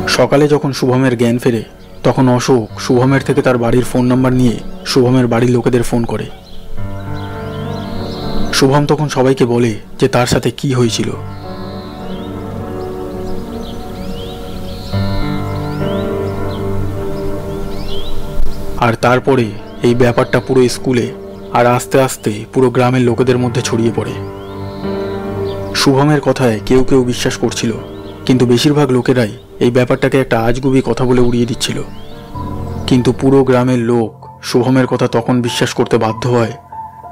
সকালে যখন শুভমের জ্ঞান ফেরে তখন অশোক শুভমের থেকে তার বাড়ির ফোন নাম্বার নিয়ে শুভমের বাড়ির লোকেদের ফোন করে। শুভম তখন সবাইকে বলে যে তার সাথে কি হয়েছিল। আর তারপরে এই ব্যাপারটা পুরো স্কুলে আর আস্তে আস্তে পুরো গ্রামের লোকেদের মধ্যে ছড়িয়ে পড়ে। শুভমের কথায় কেউ কেউ বিশ্বাস করছিল, কিন্তু বেশিরভাগ লোকেরাই এই ব্যাপারটাকে একটা আজগুবি কথা বলে উড়িয়ে দিচ্ছিল। কিন্তু পুরো গ্রামের লোক শুভমের কথা তখন বিশ্বাস করতে বাধ্য হয়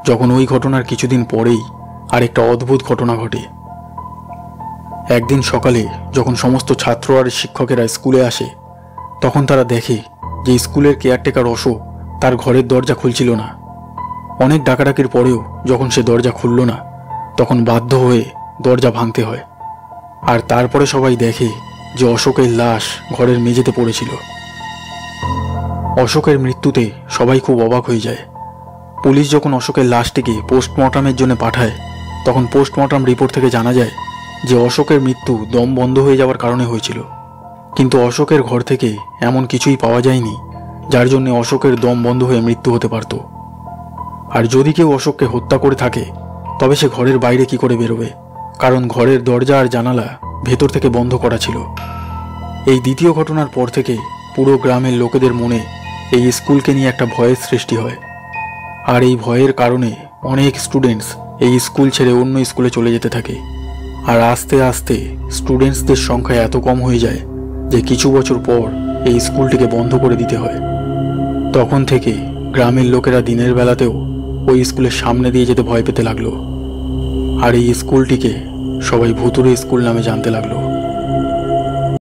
যখন ওই ঘটনার কিছুদিন পরেই আরেকটা অদ্ভুত ঘটনা ঘটে। একদিন সকালে যখন সমস্ত ছাত্র আর শিক্ষকেরা স্কুলে আসে তখন তারা দেখে যে স্কুলের কেয়ারটেকার অশোক তার ঘরের দরজা খুলছিল না। অনেক ডাকাডাকির পরেও যখন সে দরজা খুলল না তখন বাধ্য হয়ে দরজা ভাঙতে হয়। আর তারপরে সবাই দেখে যে অশোকের লাশ ঘরের মেঝেতে পড়েছিল। অশোকের মৃত্যুতে সবাই খুব অবাক হয়ে যায়। পুলিশ যখন অশোকের লাশটিকে পোস্টমর্টমের জন্য পাঠায় তখন পোস্টমর্টম রিপোর্ট থেকে জানা যায় যে অশোকের মৃত্যু দম বন্ধ হয়ে যাওয়ার কারণে হয়েছিল। কিন্তু অশোকের ঘর থেকে এমন কিছুই পাওয়া যায়নি যার জন্য অশোকের দম বন্ধ হয়ে মৃত্যু হতে পারত। আর যদি কেউ অশোককে হত্যা করে থাকে তবে সে ঘরের বাইরে কি করে বেরোবে, কারণ ঘরের দরজা আর জানালা ভেতর থেকে বন্ধ করা ছিল। এই দ্বিতীয় ঘটনার পর থেকে পুরো গ্রামের লোকেদের মনে এই স্কুলকে নিয়ে একটা ভয়ের সৃষ্টি হয়। আর এই ভয়ের কারণে অনেক স্টুডেন্টস এই স্কুল ছেড়ে অন্য স্কুলে চলে যেতে থাকে। আর আস্তে আস্তে স্টুডেন্টসদের সংখ্যা এত কম হয়ে যায় যে কিছু বছর পর এই স্কুলটিকে বন্ধ করে দিতে হয়। তখন থেকে গ্রামের লোকেরা দিনের বেলাতেও ওই স্কুলের সামনে দিয়ে যেতে ভয় পেতে লাগলো। আর এই স্কুলটিকে সবাই ভুতুড়ে স্কুল নামে জানতে লাগলো।